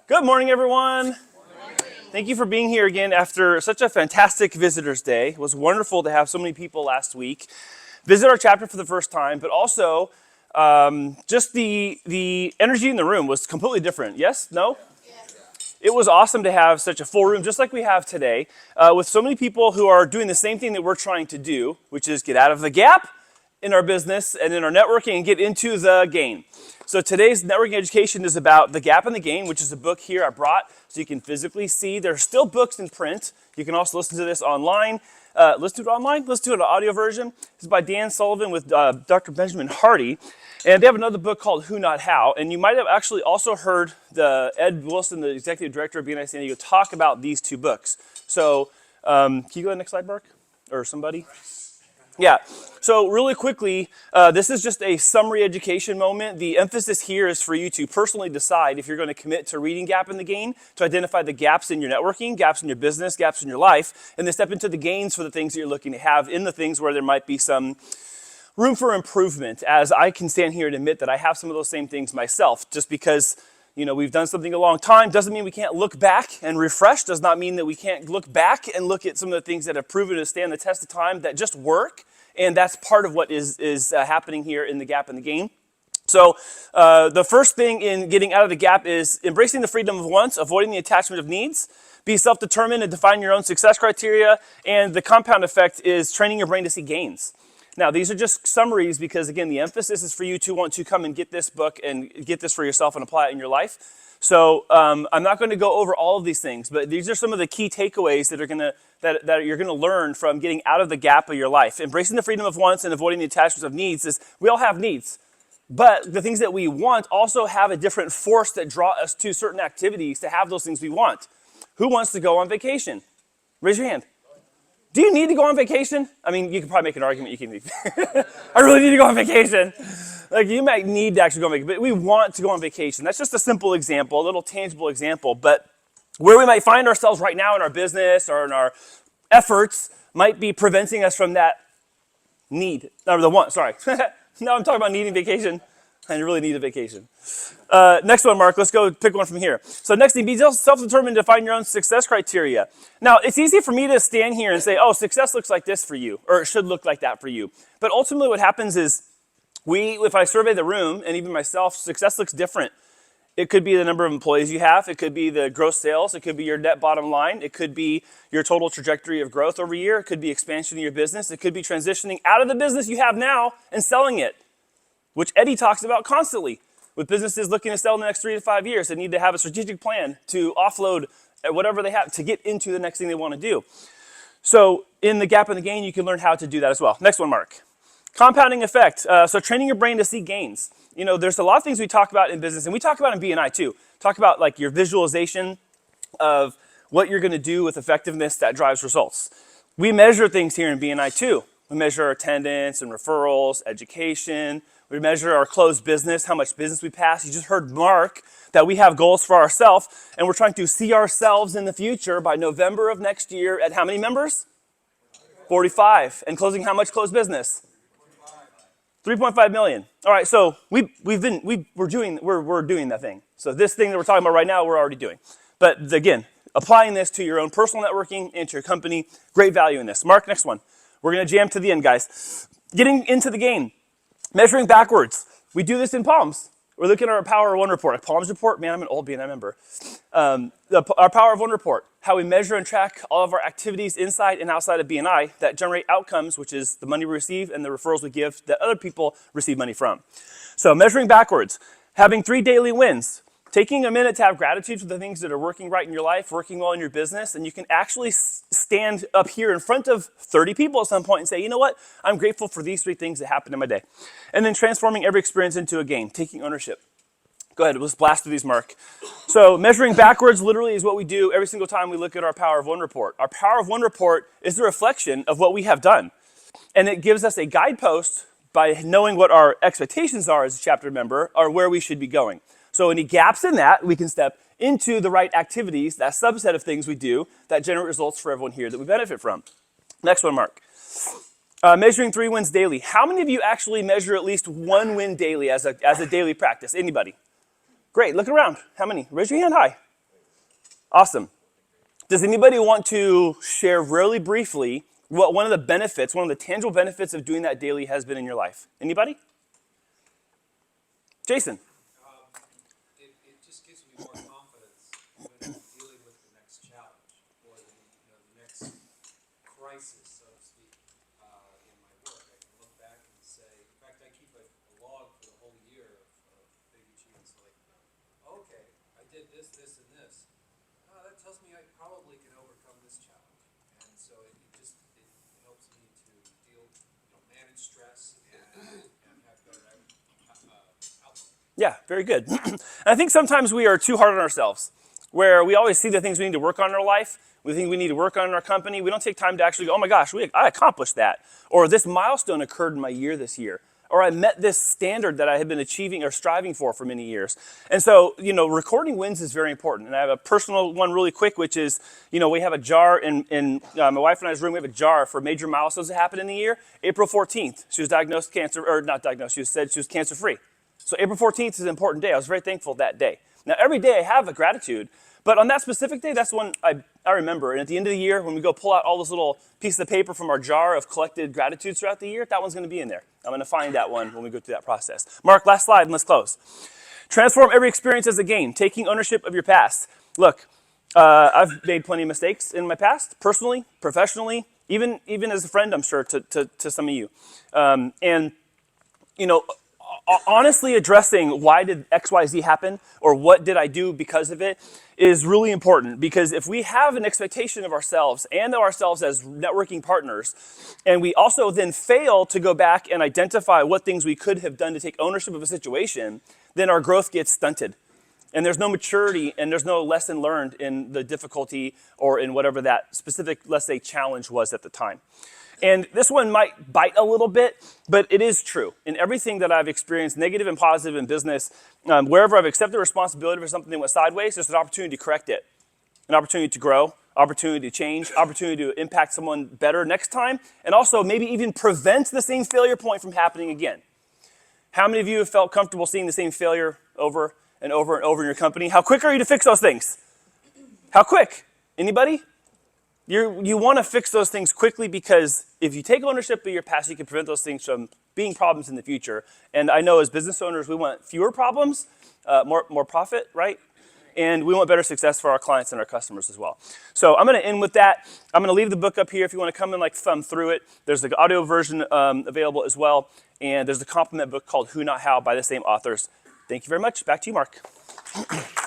Good morning, everyone. Thank you for being here again after such a fantastic Visitors Day. It was wonderful to have so many people last week visit our chapter for the first time, but also just the energy in the room was completely different. Yes? No? It was awesome to have such a full room, just like we have today, with so many people who are doing the same thing that we're trying to do, which is get out of the gap in our business and in our networking and get into the gain. So today's networking education is about The Gap and the Gain, which is a book here I brought so you can physically see. There are still books in print. You can also listen to this online. Listen to it online. Listen to it in an audio version. This is by Dan Sullivan with Dr. Benjamin Hardy. And they have another book called Who Not How. And you might have actually also heard Ed Wilson, the executive director of BNI San Diego, talk about these two books. So can you go to the next slide, Mark? Or somebody? Yeah, so really quickly, this is just a summary education moment. The emphasis here is for you to personally decide if you're going to commit to reading Gap and the Gain, to identify the gaps in your networking, gaps in your business, gaps in your life, and then step into the gains for the things that you're looking to have in the things where there might be some room for improvement, as I can stand here and admit that I have some of those same things myself. Just because we've done something a long time doesn't mean we can't look back and refresh, does not mean that we can't look back and look at some of the things that have proven to stand the test of time that just work. And that's part of what is happening here in The Gap and the Gain. So the first thing in getting out of the gap is embracing the freedom of wants, avoiding the attachment of needs, be self-determined and define your own success criteria, and the compound effect is training your brain to see gains. Now, these are just summaries because, again, the emphasis is for you to want to come and get this book and get this for yourself and apply it in your life. So I'm not going to go over all of these things, but these are some of the key takeaways that you're going to learn from getting out of the gap of your life. Embracing the freedom of wants and avoiding the attachments of needs is we all have needs, but the things that we want also have a different force that draw us to certain activities to have those things we want. Who wants to go on vacation? Raise your hand. Do you need to go on vacation? I mean, you could probably make an argument you can. I really need to go on vacation. Like, you might need to actually go on vacation, but we want to go on vacation. That's just a simple example, a little tangible example. But where we might find ourselves right now in our business or in our efforts might be preventing us from that need. Or the want, sorry. No, I'm talking about needing vacation. I really need a vacation. Next one, Mark. Let's go pick one from here. So next thing, be self-determined to find your own success criteria. Now, it's easy for me to stand here and say, oh, success looks like this for you, or it should look like that for you. But ultimately what happens is if I survey the room, and even myself, success looks different. It could be the number of employees you have. It could be the gross sales. It could be your net bottom line. It could be your total trajectory of growth over a year. It could be expansion of your business. It could be transitioning out of the business you have now and selling it, which Eddie talks about constantly. With businesses looking to sell in the next 3 to 5 years, they need to have a strategic plan to offload whatever they have to get into the next thing they want to do. So in The Gap and the Gain, you can learn how to do that as well. Next one, Mark. Compounding effect. So training your brain to see gains. There's a lot of things we talk about in business, and we talk about in BNI too. Talk about like your visualization of what you're going to do with effectiveness that drives results. We measure things here in BNI too. We measure our attendance and referrals, education. We measure our closed business, how much business we pass. You just heard Mark that we have goals for ourselves, and we're trying to see ourselves in the future by November of next year at how many members? 45. And closing how much closed business? 3.5 million. All right, so we're doing that thing. So this thing that we're talking about right now, we're already doing. But again, applying this to your own personal networking and to your company, great value in this. Mark, next one. We're going to jam to the end, guys. Getting into the game. Measuring backwards. We do this in Palms. We're looking at our Power of One report. A Palms report, man, I'm an old BNI member. Our Power of One report, how we measure and track all of our activities inside and outside of BNI that generate outcomes, which is the money we receive and the referrals we give that other people receive money from. So measuring backwards, having 3 daily wins, taking a minute to have gratitude for the things that are working right in your life, working well in your business, and you can actually stand up here in front of 30 people at some point and say, you know what, I'm grateful for these 3 things that happened in my day. And then transforming every experience into a gain, taking ownership. Go ahead, let's blast through these, Mark. So measuring backwards literally is what we do every single time we look at our Power of One report. Our Power of One report is a reflection of what we have done. And it gives us a guidepost by knowing what our expectations are as a chapter member or where we should be going. So any gaps in that, we can step into the right activities, that subset of things we do that generate results for everyone here that we benefit from. Next one, Mark. Measuring 3 wins daily. How many of you actually measure at least 1 win daily as a daily practice? Anybody? Great, look around. How many? Raise your hand high. Awesome. Does anybody want to share really briefly what one of the benefits, one of the tangible benefits of doing that daily has been in your life? Anybody? Jason. It just gives me more confidence when I'm dealing with the next challenge or the next crisis, so to speak, in my work. I can look back and say, in fact, I keep a log for the whole year of maybe achievements like, okay, I did this, this, and this. That tells me I probably can overcome this challenge. And so it helps me to manage stress and have better outcome. Yeah, very good. And I think sometimes we are too hard on ourselves, where we always see the things we need to work on in our life. We think we need to work on in our company. We don't take time to actually go, oh my gosh, I accomplished that. Or this milestone occurred in my year this year. Or I met this standard that I had been achieving or striving for many years. And so, recording wins is very important. And I have a personal one really quick, which is, we have a jar in my wife and I's room. We have a jar for major milestones that happened in the year. April 14th, she was diagnosed cancer, or not diagnosed, she was said she was cancer-free. So April 14th is an important day. I was very thankful that day. Now, every day I have a gratitude, but on that specific day, that's one I remember. And at the end of the year, when we go pull out all those little pieces of paper from our jar of collected gratitudes throughout the year, that one's going to be in there. I'm going to find that one when we go through that process. Mark, last slide, and let's close. Transform every experience as a gain, taking ownership of your past. Look, I've made plenty of mistakes in my past, personally, professionally, even as a friend, I'm sure, to some of you. Honestly addressing why did XYZ happen or what did I do because of it is really important, because if we have an expectation of ourselves and of ourselves as networking partners, and we also then fail to go back and identify what things we could have done to take ownership of a situation, then our growth gets stunted. And there's no maturity and there's no lesson learned in the difficulty or in whatever that specific, let's say, challenge was at the time. And this one might bite a little bit, but it is true. In everything that I've experienced, negative and positive in business, wherever I've accepted responsibility for something that went sideways, there's an opportunity to correct it, an opportunity to grow, opportunity to change, opportunity to impact someone better next time, and also maybe even prevent the same failure point from happening again. How many of you have felt comfortable seeing the same failure over and over and over in your company? How quick are you to fix those things? How quick? Anybody? You want to fix those things quickly, because if you take ownership of your past, you can prevent those things from being problems in the future. And I know as business owners, we want fewer problems, more profit, right? And we want better success for our clients and our customers as well. So I'm going to end with that. I'm going to leave the book up here if you want to come and thumb through it. There's the audio version available as well. And there's the complement book called Who Not How by the same authors. Thank you very much. Back to you, Mark.